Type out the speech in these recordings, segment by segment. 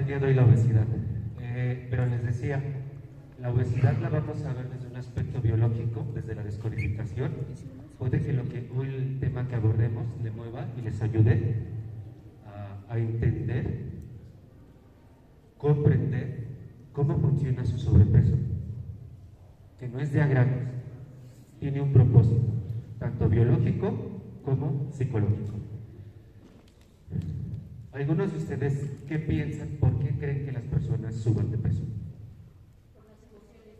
el día de hoy la obesidad. Pero les decía, la obesidad la vamos a ver desde un aspecto biológico, desde la descodificación. Puede que hoy el tema que abordemos le mueva y les ayude a entender, comprender cómo funciona su sobrepeso, que no es de agravios, tiene un propósito, tanto biológico como psicológico. Algunos de ustedes, ¿qué piensan? ¿Por qué creen que las personas suban de peso? Por las emociones.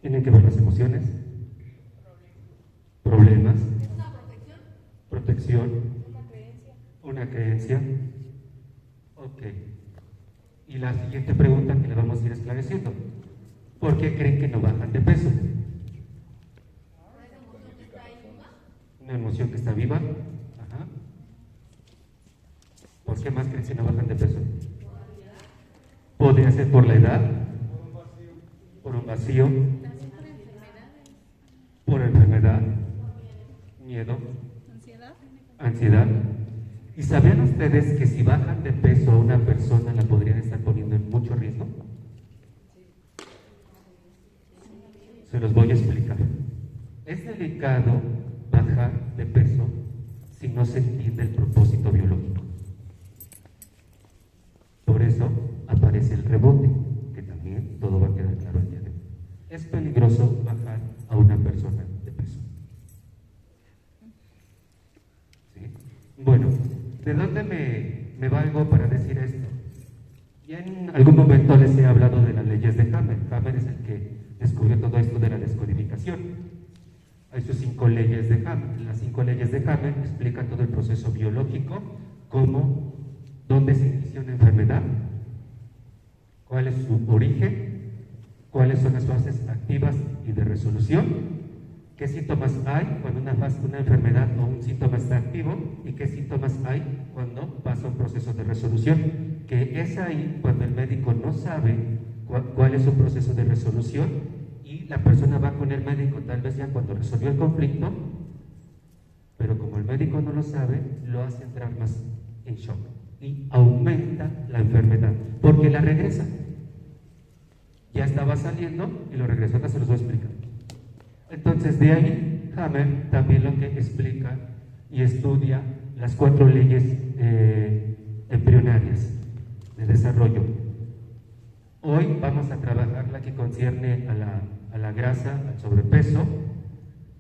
¿Tienen que ver las emociones? Problemas. ¿Es una protección? Protección. Una creencia. Una creencia. Ok. Y la siguiente pregunta que le vamos a ir esclareciendo. ¿Por qué creen que no bajan de peso? ¿Por esa emoción que está ahí viva? Una emoción que está viva. Ajá. ¿Por qué más creen que no bajan de peso? Por la vida. Podría ser por la edad, por un vacío, También por enfermedades, por enfermedad, miedo, ansiedad. ¿Y sabían ustedes que si bajan de peso a una persona la podrían estar poniendo en mucho riesgo? Se los voy a explicar. Es delicado bajar de peso si no se entiende el propósito biológico. Por eso aparece el rebote, que también todo va a quedar claro el día de hoy. Es peligroso bajar a una persona de peso. ¿Sí? Bueno, ¿de dónde me valgo para decir esto? Ya en algún momento les he hablado de las leyes de Hammer. Hammer es el que descubrió todo esto de la descodificación. Hay sus 5 leyes de Hammer. Las 5 leyes de Hammer explican todo el proceso biológico, cómo, dónde se inicia una enfermedad, cuál es su origen, cuáles son las fases activas y de resolución, qué síntomas hay cuando una enfermedad o un síntoma está activo y qué síntomas hay cuando pasa un proceso de resolución, que es ahí cuando el médico no sabe cuál es su proceso de resolución y la persona va con el médico tal vez ya cuando resolvió el conflicto, pero como el médico no lo sabe, lo hace entrar más en shock y aumenta la enfermedad, porque la regresa. Ya estaba saliendo y lo regresó, ahora se los voy a explicar. Entonces, de ahí, Hammer también lo que explica y estudia las 4 leyes embrionarias de desarrollo. Hoy vamos a trabajar la que concierne a la grasa, al sobrepeso,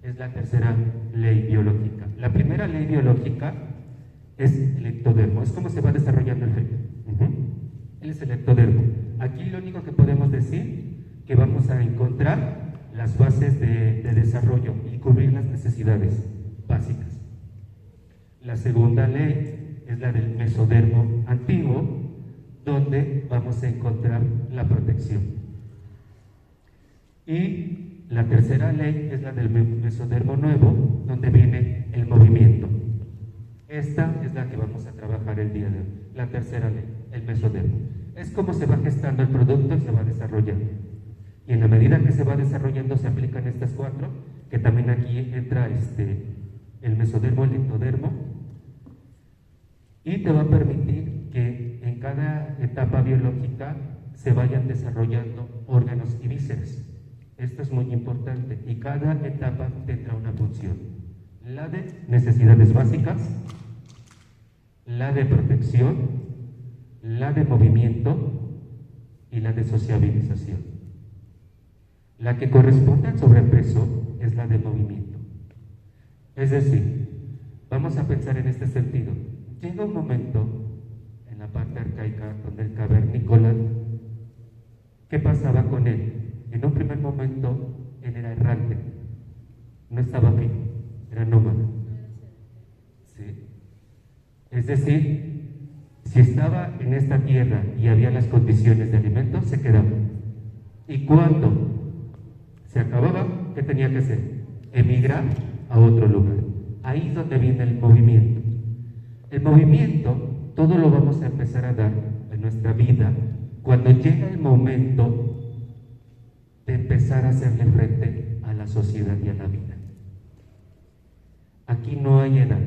es la tercera ley biológica. La primera ley biológica es el ectodermo, es cómo se va desarrollando el feto. Él es el ectodermo. Aquí lo único que podemos decir que vamos a encontrar las bases de desarrollo y cubrir las necesidades básicas. La segunda ley es la del mesodermo antiguo, donde vamos a encontrar la protección. Y la tercera ley es la del mesodermo nuevo, donde viene el movimiento. Esta es la que vamos a trabajar el día de hoy, la tercera ley, el mesodermo. Es como se va gestando el producto y se va desarrollando. Y en la medida que se va desarrollando se aplican estas 4, que también aquí entra el mesodermo, el ectodermo, y te va a permitir que en cada etapa biológica se vayan desarrollando órganos y vísceras. Esto es muy importante y cada etapa tendrá una función. La de necesidades básicas, la de protección, la de movimiento y la de sociabilización. La que corresponde al sobrepeso es la de movimiento. Es decir, vamos a pensar en este sentido. Llega un momento en la parte arcaica donde el cavernícola, ¿qué pasaba con él? En un primer momento él era errante, no estaba fijo, era nómada. ¿Sí? Es decir, si estaba en esta tierra y había las condiciones de alimento, se quedaba. Y cuando se acababa, ¿qué tenía que hacer? Emigrar a otro lugar. Ahí es donde viene el movimiento. El movimiento, todo lo vamos a empezar a dar en nuestra vida cuando llega el momento de empezar a hacerle frente a la sociedad y a la vida. Aquí no hay edad,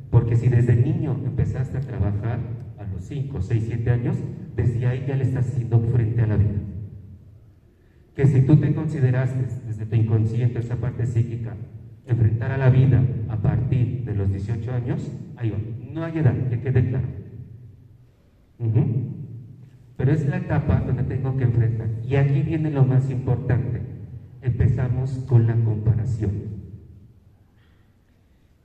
porque si desde niño empezaste a trabajar, a los 5, 6, 7 años, desde ahí ya le estás haciendo frente a la vida. Que si tú te consideraste desde tu inconsciente, esa parte psíquica, enfrentar a la vida a partir de los 18 años, ahí va, no hay edad, que quede claro. Pero es la etapa donde tengo que enfrentar. Y aquí viene lo más importante. Empezamos con la comparación.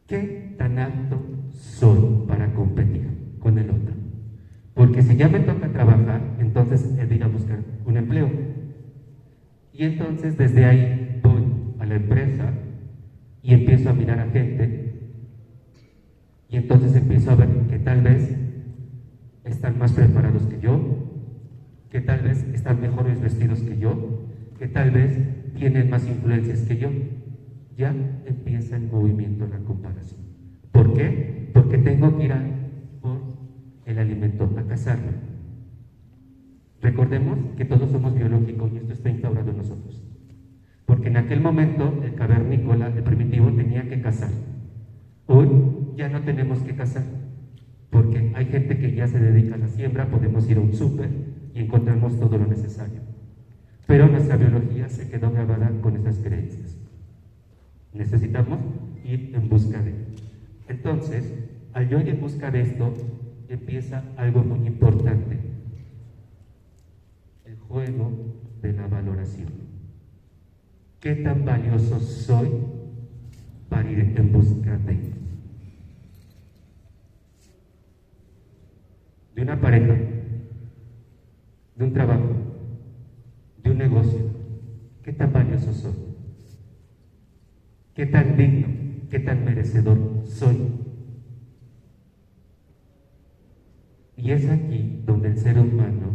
¿Qué tan apto soy para competir con el otro? Porque si ya me toca trabajar, entonces he de ir a buscar un empleo. Y entonces desde ahí voy a la empresa y empiezo a mirar a gente. Y entonces empiezo a ver que tal vez están más preparados que yo, que tal vez están mejores vestidos que yo, que tal vez tienen más influencias que yo. Ya empieza el movimiento, la comparación. ¿Por qué? Porque tengo que ir por el alimento, a cazarlo. Recordemos que todos somos biológicos y esto está instaurado en nosotros. Porque en aquel momento el cavernícola, el primitivo, tenía que cazar. Hoy ya no tenemos que cazar, porque hay gente que ya se dedica a la siembra, podemos ir a un súper y encontramos todo lo necesario. Pero nuestra biología se quedó grabada con esas creencias. Necesitamos ir en busca de. Entonces, al yo ir en busca de esto, empieza algo muy importante: el juego de la valoración. ¿Qué tan valioso soy para ir en busca de una pareja, de un trabajo, de un negocio? ¿Qué tan valioso soy? ¿Qué tan digno, qué tan merecedor soy? Y es aquí donde el ser humano,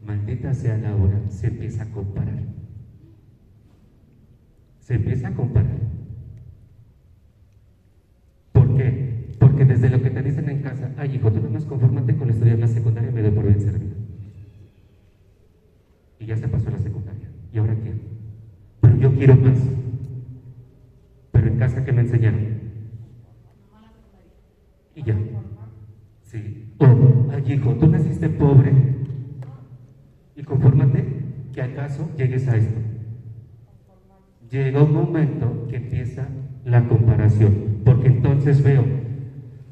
maldita sea la hora, se empieza a comparar. Se empieza a comparar. ¿Por qué? Porque desde lo que te dicen en casa: ay, hijo, tú nomás confórmate con estudiar la secundaria y me doy por bien servido. Y ya se pasó la secundaria. ¿Y ahora qué? Pero yo quiero más. Pero en casa, ¿qué me enseñaron? Y ya. Sí. O, ay, hijo, tú naciste pobre. Y confórmate que acaso llegues a esto. Llega un momento que empieza la comparación. Porque entonces veo,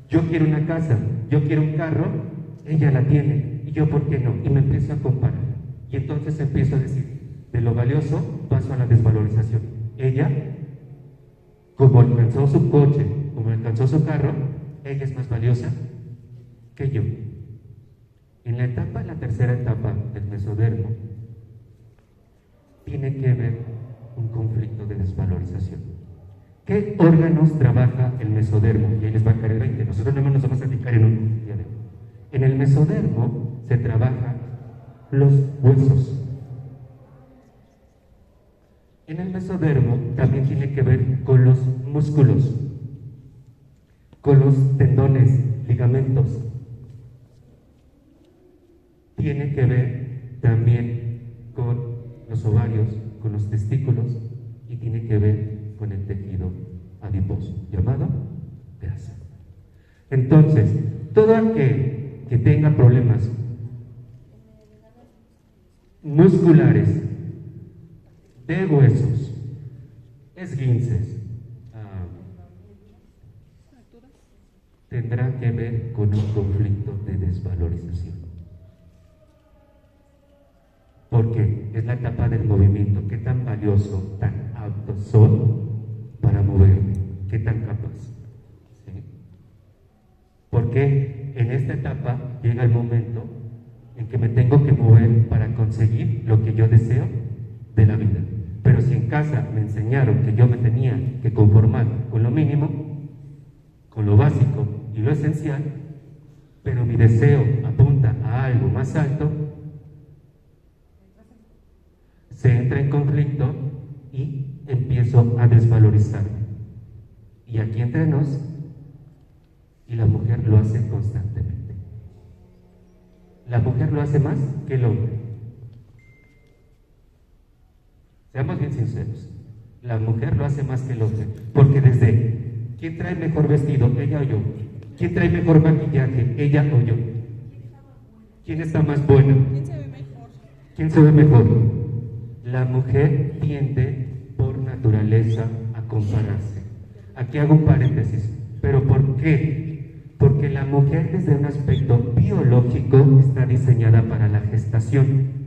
yo quiero una casa, yo quiero un carro, ella la tiene, y yo ¿por qué no? Y me empiezo a comparar. Y entonces empiezo a decir, de lo valioso paso a la desvalorización. Ella, como alcanzó su coche, como alcanzó su carro, ella es más valiosa que yo. En la tercera etapa del mesodermo, tiene que ver un conflicto de desvalorización. ¿Qué órganos trabaja el mesodermo? Y ahí les va a caer el 20. Nosotros no nos vamos a dedicar en un día de hoy. En el mesodermo se trabaja los huesos. En el mesodermo también tiene que ver con los músculos, con los tendones, ligamentos. Tiene que ver también con los ovarios, con los testículos, y tiene que ver con el tejido adiposo, llamado grasa. Entonces, todo aquel que tenga problemas musculares, de huesos, esguinces, tendrá que ver con un conflicto de desvalorización. Porque es la etapa del movimiento. ¿Qué tan valioso, tan apto soy para moverme? ¿Qué tan capaz? ¿Sí? Porque en esta etapa llega el momento en que me tengo que mover para conseguir lo que yo deseo de la vida. Pero si en casa me enseñaron que yo me tenía que conformar con lo mínimo, con lo básico y lo esencial, pero mi deseo apunta a algo más alto, se entra en conflicto y empiezo a desvalorizarme. Y aquí entre nos, y la mujer lo hace constantemente. La mujer lo hace más que el hombre. Seamos bien sinceros, la mujer lo hace más que el hombre, porque desde ¿quién trae mejor vestido, ella o yo? ¿Quién trae mejor maquillaje, ella o yo? ¿Quién está más buena? ¿Quién se ve mejor? ¿Quién se ve mejor? La mujer tiende por naturaleza a compararse. Aquí hago un paréntesis. ¿Pero por qué? Porque la mujer desde un aspecto biológico está diseñada para la gestación.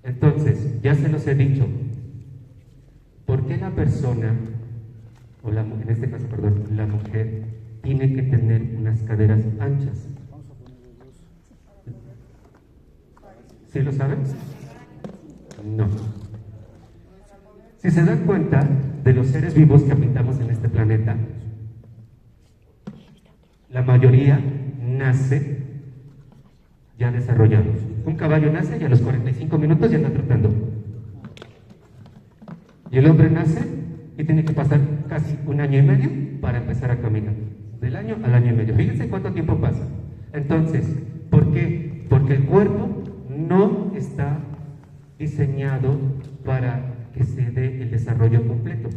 Entonces, ya se los he dicho, ¿por qué la persona, en este caso, perdón, la mujer, tiene que tener unas caderas anchas? ¿Sí lo saben? No. Si se dan cuenta de los seres vivos que habitamos en este planeta, la mayoría nace ya desarrollados. Un caballo nace y a los 45 minutos ya anda trotando. Y el hombre nace y tiene que pasar casi 1 año y medio para empezar a caminar. Del año al año y medio. Fíjense cuánto tiempo pasa. Entonces, ¿por qué? Porque el cuerpo no está diseñado para que se dé el desarrollo completo.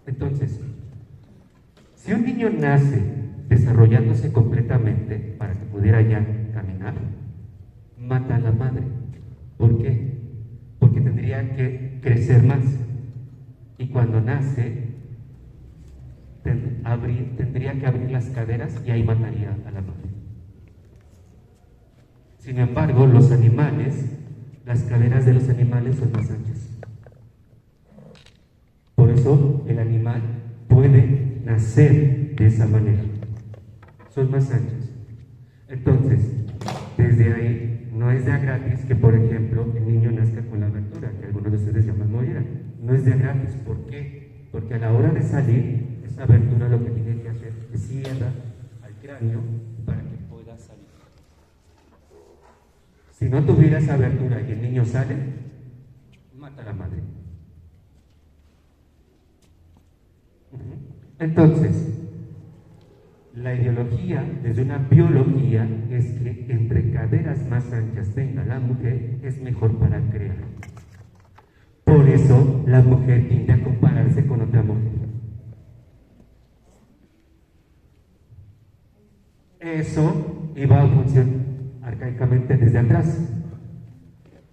Entonces, si un niño nace desarrollándose completamente para que pudiera ya caminar, mata a la madre. ¿Por qué? Porque tendría que crecer más. Y cuando nace, tendría que abrir las caderas y ahí mataría a la madre. Sin embargo, los animales, las caderas de los animales son más anchas. Por eso el animal puede nacer de esa manera. Son más anchos. Entonces, desde ahí, no es de a gratis que, por ejemplo, el niño nazca con la abertura, que algunos de ustedes llaman mollera. No es de a gratis. ¿Por qué? Porque a la hora de salir, esa abertura lo que tiene que hacer es cierra al cráneo para que pueda salir. Si no tuviera esa abertura y el niño sale, mata a la madre. Entonces, la ideología, desde una biología, es que entre caderas más anchas tenga la mujer, es mejor para crear. Por eso, la mujer tiende a compararse con otra mujer. Eso iba a funcionar arcaicamente desde atrás,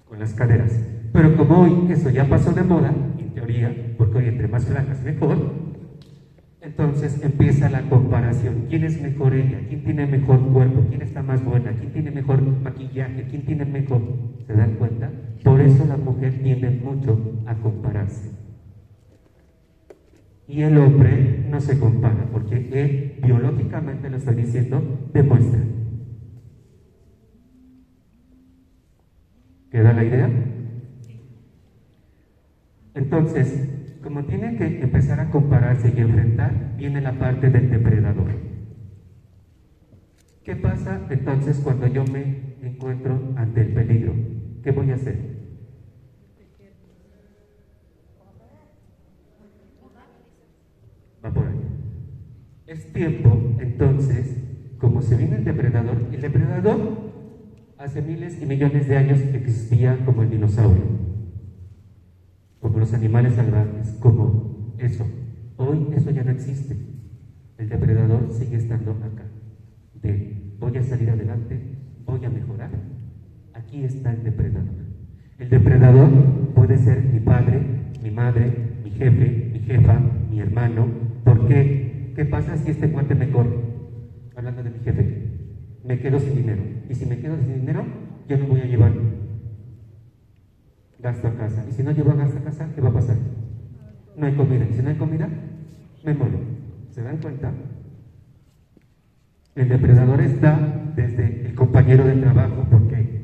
con las caderas. Pero como hoy eso ya pasó de moda, en teoría, porque hoy entre más flacas mejor, entonces empieza la comparación. ¿Quién es mejor ella? ¿Quién tiene mejor cuerpo? ¿Quién está más buena? ¿Quién tiene mejor maquillaje? ¿Quién tiene mejor? ¿Se dan cuenta? Por eso la mujer tiende mucho a compararse. Y el hombre no se compara, porque él, biológicamente lo estoy diciendo, demuestra. ¿Queda la idea? Entonces, como tiene que empezar a compararse y enfrentar, viene la parte del depredador. ¿Qué pasa entonces cuando yo me encuentro ante el peligro? ¿Qué voy a hacer? Va por ahí. Es tiempo, entonces, como se viene el depredador hace miles y millones de años existía como el dinosaurio, como los animales salvajes, como eso. Hoy eso ya no existe. El depredador sigue estando acá. Voy a salir adelante, voy a mejorar. Aquí está el depredador. El depredador puede ser mi padre, mi madre, mi jefe, mi jefa, mi hermano. ¿Por qué? ¿Qué pasa si este cuate me corre? Hablando de mi jefe, me quedo sin dinero. Y si me quedo sin dinero, yo no voy a llevar gasto a casa. Y si no llevo gasto a casa, ¿qué va a pasar? No hay comida. Y si no hay comida, me muero. ¿Se dan cuenta? El depredador está desde el compañero de trabajo, porque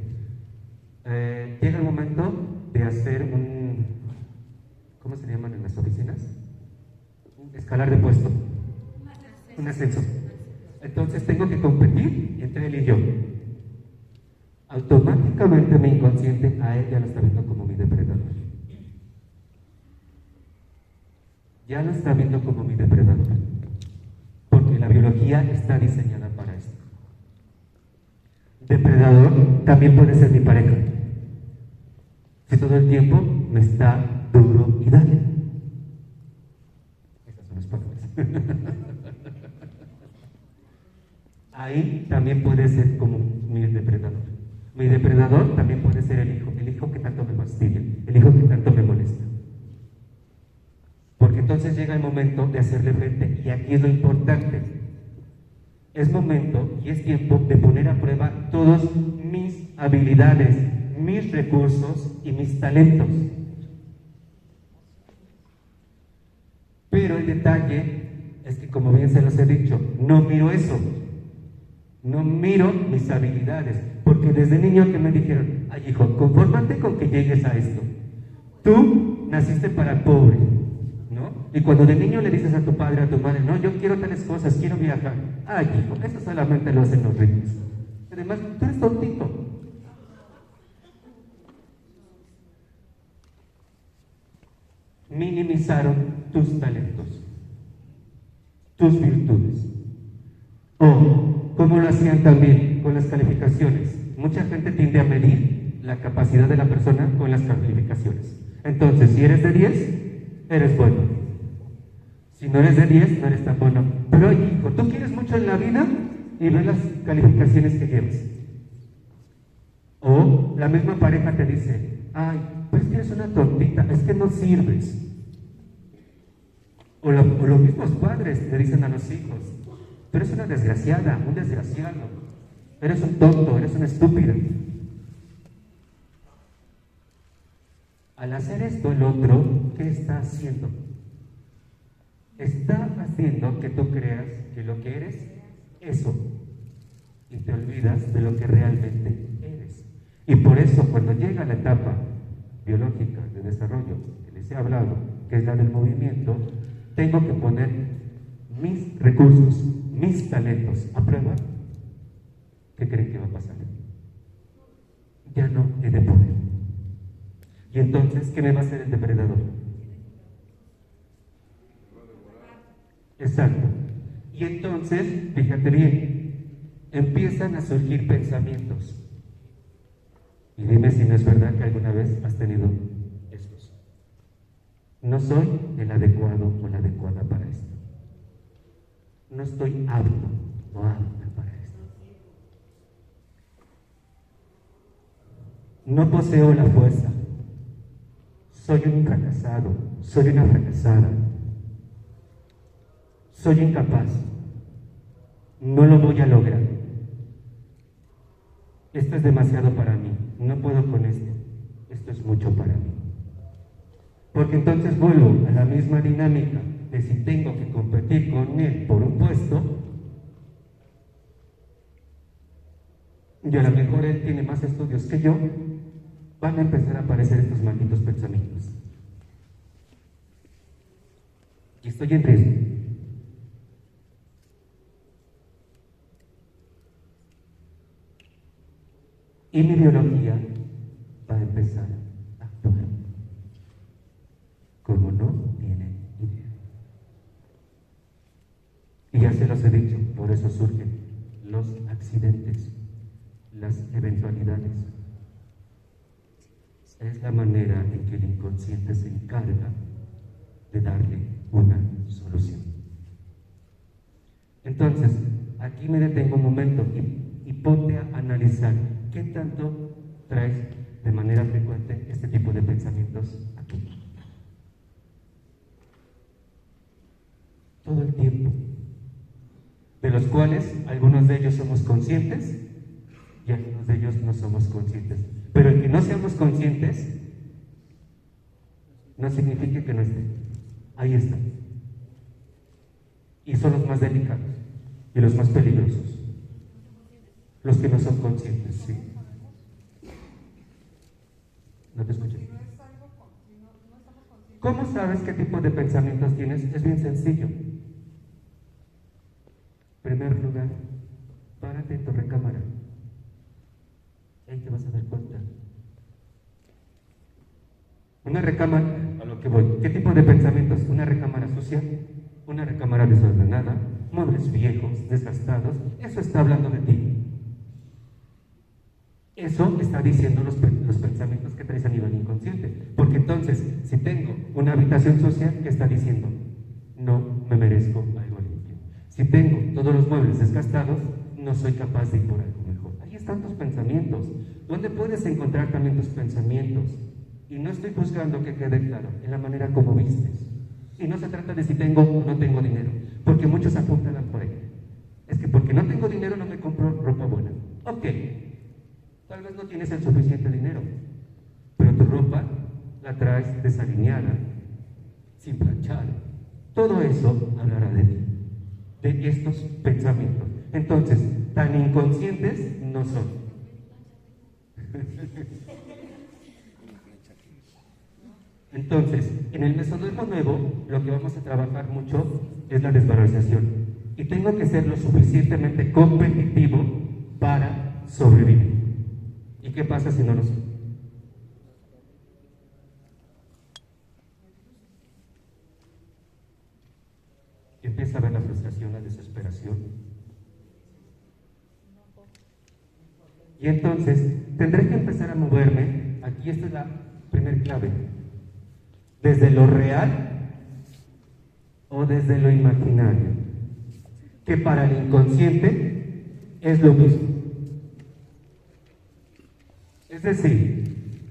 llega el momento de hacer ¿cómo se llaman en las oficinas? Un escalar de puesto. Un ascenso. Entonces tengo que competir entre él y yo. Automáticamente mi inconsciente a él ya lo está viendo como mi depredador. Ya lo está viendo como mi depredador. Porque la biología está diseñada para esto. Depredador también puede ser mi pareja. Si todo el tiempo me está duro y dale. Esas son las palabras. ahí también puede ser como mi depredador. Mi depredador también puede ser el hijo que tanto me fastidia, el hijo que tanto me molesta. Porque entonces llega el momento de hacerle frente, y aquí es lo importante. Es momento y es tiempo de poner a prueba todas mis habilidades, mis recursos y mis talentos. Pero el detalle es que, como bien se los he dicho, no miro eso. No miro mis habilidades, porque desde niño que me dijeron, ay hijo, confórmate con que llegues a esto. Tú naciste para pobre, ¿no? Y cuando de niño le dices a tu padre, a tu madre, no, yo quiero tales cosas, quiero viajar. Ay hijo, eso solamente lo hacen los ricos. Además, tú eres tontito. Minimizaron tus talentos, tus virtudes. O, como lo hacían también con las calificaciones. Mucha gente tiende a medir la capacidad de la persona con las calificaciones. Entonces, si eres de 10, eres bueno. Si no eres de 10, no eres tan bueno. Pero, oye, hijo, tú quieres mucho en la vida y ve las calificaciones que llevas. O la misma pareja te dice, ay, pues que eres una tontita, es que no sirves. O los mismos padres le dicen a los hijos, tú eres una desgraciada, un desgraciado, eres un tonto, eres una estúpida. Al hacer esto el otro, ¿qué está haciendo? Está haciendo que tú creas que lo que eres, eso, y te olvidas de lo que realmente eres. Y por eso, cuando llega la etapa biológica de desarrollo que les he hablado, que es la del movimiento, tengo que poner mis recursos, mis talentos a prueba. ¿Qué creen que va a pasar? Ya no he de poder. Y entonces, ¿qué me va a hacer el depredador? Exacto. Y entonces, fíjate bien, empiezan a surgir pensamientos. Y dime si no es verdad que alguna vez has tenido estos. No soy el adecuado o la adecuada para esto. No estoy apto o apta para esto. No poseo la fuerza. Soy un fracasado. Soy una fracasada. Soy incapaz. No lo voy a lograr. Esto es demasiado para mí. No puedo con esto. Esto es mucho para mí. Porque entonces vuelvo a la misma dinámica de si tengo que competir con él por un puesto, y a lo mejor él tiene más estudios que yo, van a empezar a aparecer estos malditos pensamientos. Y estoy en riesgo. Y mi biología va a empezar a actuar como no tienen idea. Y ya se los he dicho, por eso surgen los accidentes, las eventualidades. Es la manera en que el inconsciente se encarga de darle una solución. Entonces, aquí me detengo un momento y ponte a analizar qué tanto traes de manera frecuente este tipo de pensamientos aquí. Todo el tiempo, de los cuales algunos de ellos somos conscientes y algunos de ellos no somos conscientes. Pero el que no seamos conscientes no significa que no esté. Ahí está. Y son los más delicados y los más peligrosos. Los que no son conscientes, sí. No te escuché. ¿Cómo sabes qué tipo de pensamientos tienes? Es bien sencillo. En primer lugar, párate en tu recámara. Ahí te vas a dar cuenta. Una recámara, a lo que voy. ¿Qué tipo de pensamientos? Una recámara sucia, una recámara desordenada, muebles viejos, desgastados. Eso está hablando de ti. Eso está diciendo los pensamientos que traes a nivel inconsciente. Porque entonces, si tengo una habitación sucia, ¿qué está diciendo? No me merezco algo limpio. Si tengo todos los muebles desgastados, no soy capaz de ir por algo mejor. Ahí están tus pensamientos. ¿Dónde puedes encontrar también tus pensamientos? Y no estoy buscando que quede claro, en la manera como vistes. Y no se trata de si tengo o no tengo dinero, porque muchos apuntan por ahí. Es que porque no tengo dinero no me compro ropa buena. Ok, tal vez no tienes el suficiente dinero, pero tu ropa la traes desalineada, sin planchar. Todo eso hablará de ti, de estos pensamientos. Entonces, tan inconscientes no son. Entonces, en el mesodermo nuevo, lo que vamos a trabajar mucho es la desvalorización. Y tengo que ser lo suficientemente competitivo para sobrevivir. ¿Y qué pasa si no lo soy? Empieza a ver la frustración, la desesperación. Y entonces, tendré que empezar a moverme. Aquí esta es la primera clave. Desde lo real o desde lo imaginario, que para el inconsciente es lo mismo. Es decir,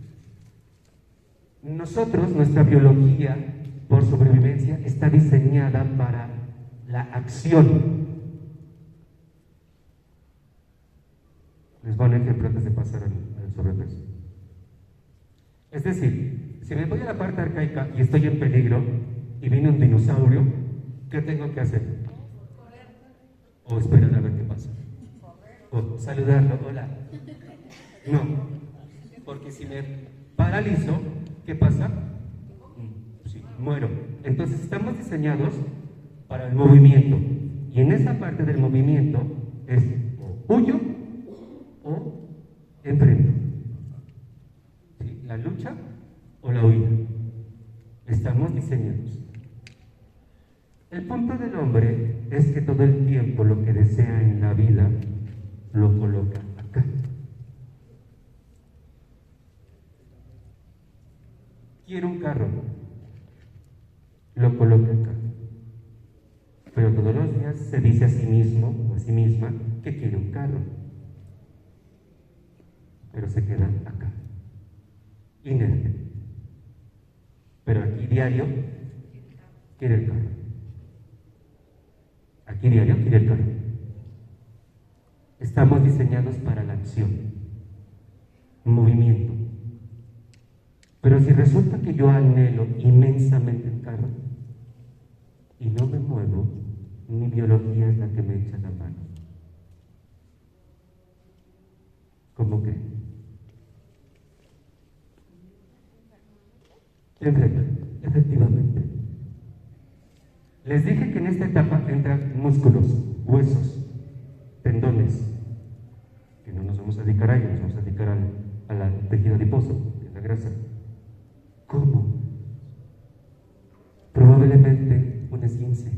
nosotros, nuestra biología, por sobrevivencia, está diseñada para la acción. Les voy a un ejemplo antes de pasar al sobrepeso. Es decir, si me voy a la parte arcaica y estoy en peligro y viene un dinosaurio, ¿qué tengo que hacer? Correr. O esperar a ver qué pasa. O saludarlo, hola. No, porque si me paralizo, ¿qué pasa? Sí, muero. Entonces estamos diseñados para el movimiento. Y en esa parte del movimiento es o huyo o enfrento. ¿Sí? La lucha o la huida. Estamos diseñados. El punto del hombre es que todo el tiempo lo que desea en la vida lo coloca acá. Quiero un carro, lo coloca acá. Pero todos los días se dice a sí mismo o a sí misma que quiere un carro. Pero se queda acá, inerte. Pero aquí diario quiere el carro. Aquí diario quiere el carro. Estamos diseñados para la acción, movimiento. Pero si resulta que yo anhelo inmensamente el carro y no me muevo, mi biología es la que me echa la mano. ¿Cómo que? Efectivamente. Les dije que en esta etapa entran músculos, huesos, tendones, que no nos vamos a dedicar a ello, nos vamos a dedicar al tejido adiposo, que es la grasa. ¿Cómo? Probablemente un esguince.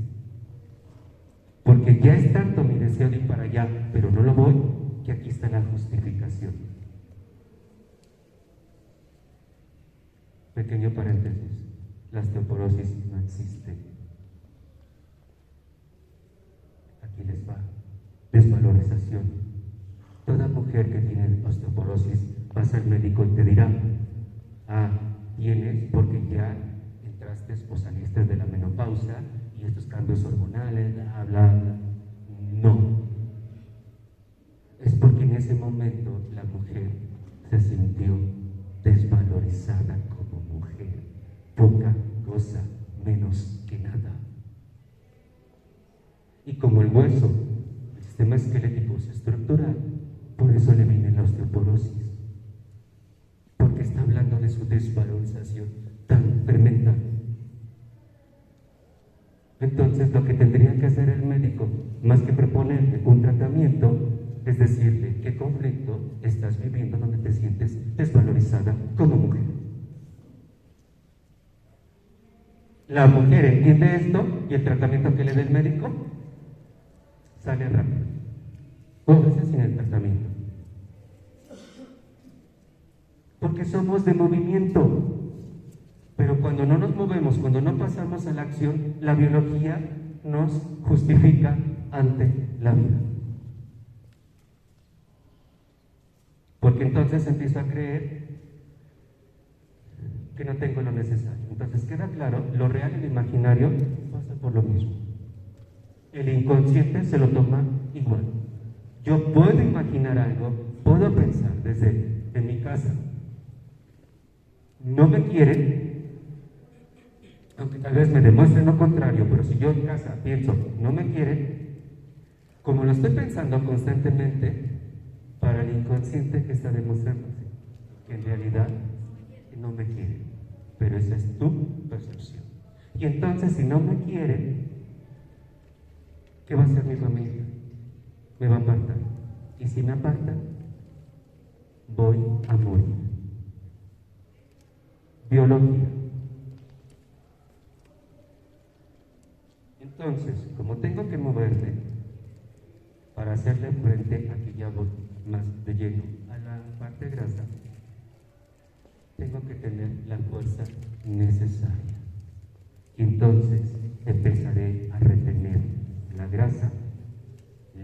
Porque ya es tanto mi deseo de ir para allá, pero no lo voy, que aquí está la justificación. Pequeño paréntesis, la osteoporosis no existe. Aquí les va. Desvalorización. Toda mujer que tiene osteoporosis vas al médico y te dirá, tienes porque ya entraste o saliste de la menopausa y estos cambios hormonales, bla, bla, bla. No. Es porque en ese momento la mujer se sintió desvalorizada como mujer. Poca cosa, menos que nada. Y como el hueso, el sistema esquelético es estructural, por eso le viene la osteoporosis. Porque está hablando de su desvalorización tan tremenda. Entonces, lo que tendría que hacer el médico, más que proponerle un tratamiento, es decirle qué conflicto estás viviendo donde te sientes desvalorizada como mujer. La mujer entiende esto y el tratamiento que le dé el médico sale rápido. O a veces sin el tratamiento. Porque somos de movimiento. Pero cuando no nos movemos, cuando no pasamos a la acción, la biología nos justifica ante la vida. Porque entonces empiezo a creer que no tengo lo necesario. Entonces queda claro, lo real y lo imaginario pasa por lo mismo. El inconsciente se lo toma igual. Yo puedo imaginar algo, puedo pensar desde en mi casa. No me quieren, aunque tal vez me demuestren lo contrario, pero si yo en casa pienso, no me quieren, como lo estoy pensando constantemente, para el inconsciente está demostrándose que en realidad no me quieren, pero esa es tu percepción. Y entonces, si no me quieren, ¿qué va a hacer mi familia? Me va a apartar. Y si me apartan, voy a morir. Biología. Entonces, como tengo que moverme para hacerle frente, aquí ya voy más de lleno a la parte grasa, tengo que tener la fuerza necesaria. Y entonces empezaré a retener la grasa,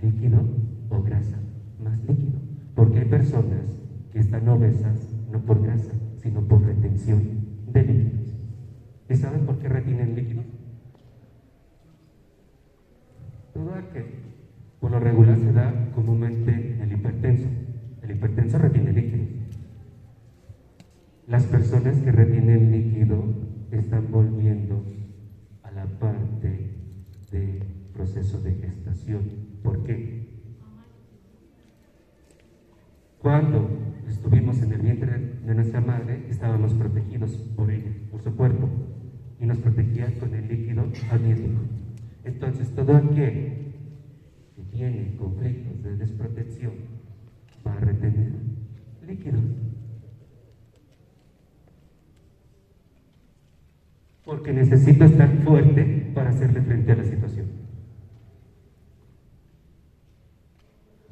líquido o grasa más líquido. Porque hay personas que están obesas no por grasa, sino por retención de líquidos. ¿Y saben por qué retienen líquidos? Todo aquel, por lo regular, se da comúnmente en el hipertenso. El hipertenso retiene líquidos. Las personas que retienen líquido están volviendo a la parte de proceso de gestación. ¿Por qué? Cuando estuvimos en el vientre de nuestra madre, estábamos protegidos por ella, por su cuerpo, y nos protegía con el líquido amniótico. Entonces, todo aquel que tiene conflictos de desprotección va a retener líquido. Porque necesito estar fuerte para hacerle frente a la situación.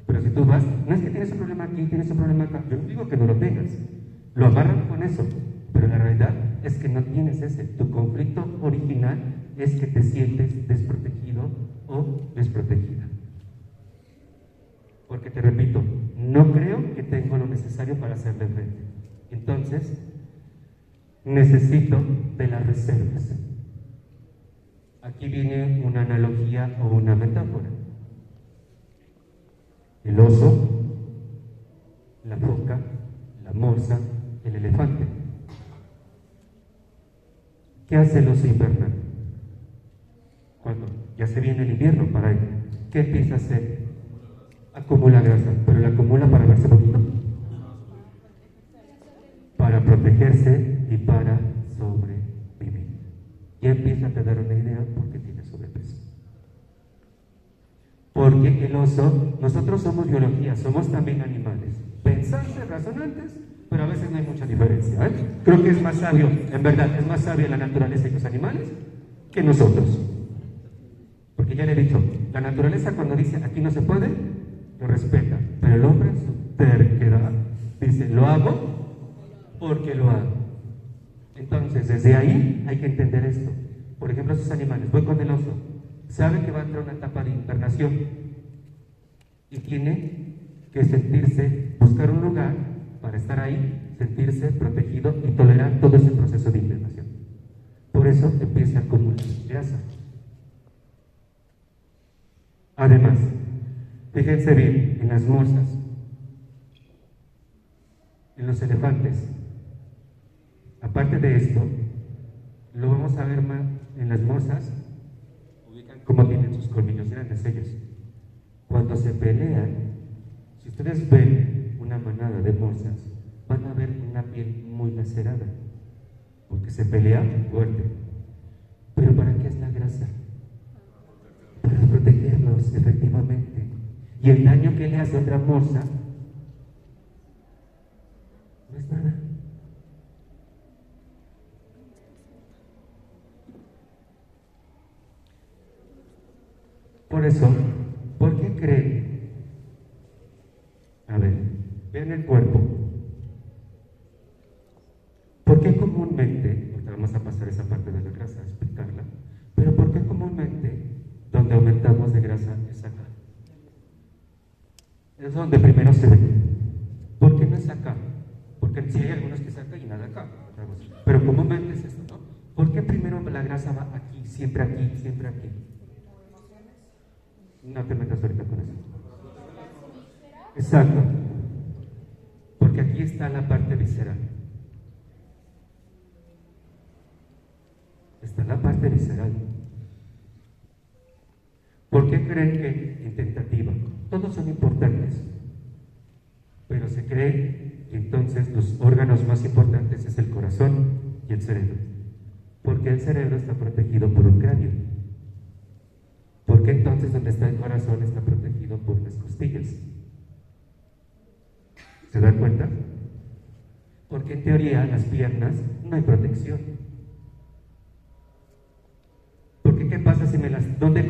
Pero si tú vas, no es que tienes un problema aquí, tienes un problema acá. Yo no digo que no lo tengas. Lo amarran con eso. Pero la realidad es que no tienes ese. Tu conflicto original es que te sientes desprotegido o desprotegida. Porque te repito, no creo que tengo lo necesario para hacerle frente. Entonces, necesito de las reservas. Aquí viene una analogía o una metáfora. El oso, la foca, la morsa, el elefante. ¿Qué hace el oso invernal? Cuando ya se viene el invierno para él, ¿qué empieza a hacer? Acumula grasa, pero la acumula para verse bonito, para protegerse y para sobrevivir. Ya empieza a tener una idea porque tiene sobrepeso. Porque el oso, nosotros somos biología, somos también animales, pensantes, razonantes, pero a veces no hay mucha diferencia, ¿eh? Creo que es más sabio, en verdad, es más sabio la naturaleza y los animales que nosotros. Porque ya le he dicho, la naturaleza cuando dice aquí no se puede, lo respeta, pero el hombre en su terquedad dice, lo hago porque lo hago. Entonces, desde ahí hay que entender esto. Por ejemplo, esos animales, voy con el oso, sabe que va a entrar una etapa de hibernación y tiene que sentirse, buscar un lugar para estar ahí, sentirse protegido y tolerar todo ese proceso de hibernación. Por eso empieza a acumular grasa. Además, fíjense bien, en las morsas, en los elefantes, aparte de esto, lo vamos a ver más en las morsas, ubican cómo tienen sus colmillos grandes ellos. Cuando se pelean, si ustedes ven una manada de morsas, van a ver una piel muy lacerada, porque se pelean fuerte. ¿Pero para qué es la grasa? Para protegerlos, efectivamente. Y el daño que le hace a otra morsa no es nada. Por eso, ¿por qué creen? A ver, vean el cuerpo. ¿Por qué comúnmente, ahorita vamos a pasar esa parte de la grasa a explicarla, pero por qué comúnmente donde aumentamos de grasa es acá? Es donde primero se ve. ¿Por qué no es sí hay algunos que sacan y nada acá, pero comúnmente es esto, ¿no? ¿Por qué primero la grasa va aquí, siempre aquí, siempre aquí? No te metas ahorita con eso. Exacto. Porque aquí está la parte visceral. Está la parte visceral. ¿Por qué creen que en tentativa? Todos son importantes, pero se cree que entonces los órganos más importantes es el corazón y el cerebro. Porque el cerebro está protegido por un cráneo. ¿Por qué entonces donde está el corazón está protegido por las costillas? ¿Se dan cuenta? Porque en teoría las piernas no hay protección. Porque ¿qué pasa si dónde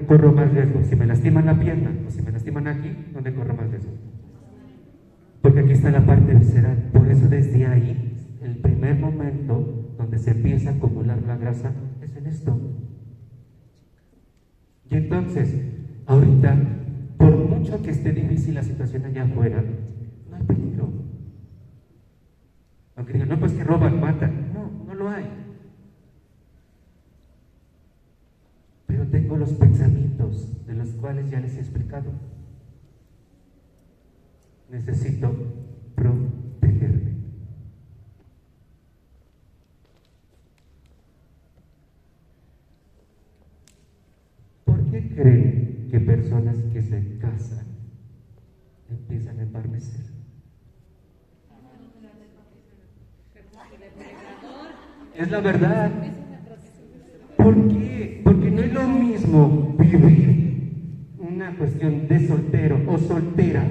corro más riesgo? Si me lastiman la pierna o si me lastiman aquí, ¿dónde corro más riesgo? Porque aquí está la parte visceral. Por eso desde ahí, el primer momento donde se empieza a acumular la grasa es en esto. Y entonces, ahorita, por mucho que esté difícil la situación allá afuera, no hay peligro. Aunque digan, no, pues que roban, matan. No, no lo hay. Pero tengo los pensamientos de los cuales ya les he explicado. Necesito protegerme. ¿Por qué creen que personas que se casan empiezan a embarnecer? Es la verdad. ¿Por qué? Porque no es lo mismo vivir una cuestión de soltero o soltera.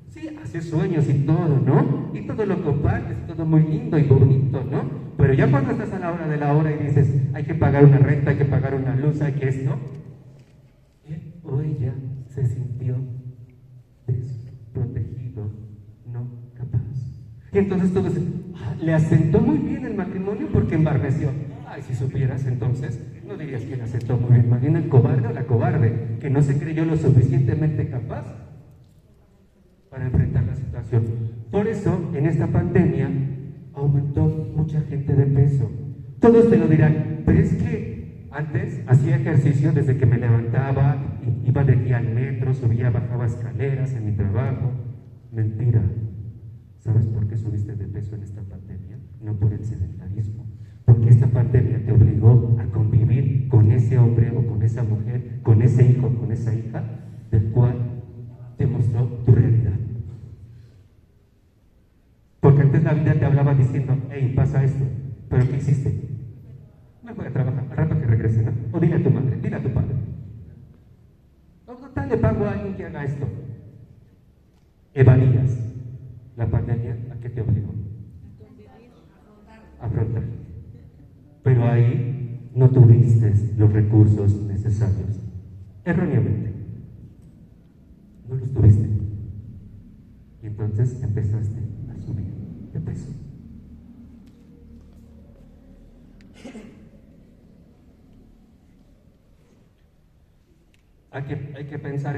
Sí, haces sueños y todo, ¿no? Y todo lo compartes, todo muy lindo y bonito, ¿no? Pero ya cuando estás a la hora de la hora y dices, hay que pagar una renta, hay que pagar una luz, hay que esto, él o ella se sintió desprotegido, no capaz. Y entonces todos le asentó muy bien el matrimonio porque embarneció. Ay, si supieras entonces, no dirías que le asentó muy bien, más bien el cobarde o la cobarde, que no se creyó lo suficientemente capaz para enfrentar la situación. Por eso, en esta pandemia, aumentó mucha gente de peso. Todos te lo dirán, pero es que antes hacía ejercicio desde que me levantaba, iba de aquí al metro, subía, bajaba escaleras en mi trabajo. Mentira. ¿Sabes por qué subiste de peso en esta pandemia? No por el sedentarismo. Porque esta pandemia te obligó a convivir con ese hombre o con esa mujer, con ese hijo, con esa hija, del cual te mostró tu realidad. Porque antes la vida te hablaba diciendo, hey, pasa esto, pero ¿qué hiciste? Me voy a trabajar, al rato que regrese, ¿no? O dile a tu madre, dile a tu padre. O total, le pago a alguien que haga esto. Evadías. La pandemia, ¿a qué te obligó? A afrontar. Pero ahí no tuviste los recursos necesarios. Erróneamente. No los tuviste. Y entonces empezaste a subir de peso. Hay que pensar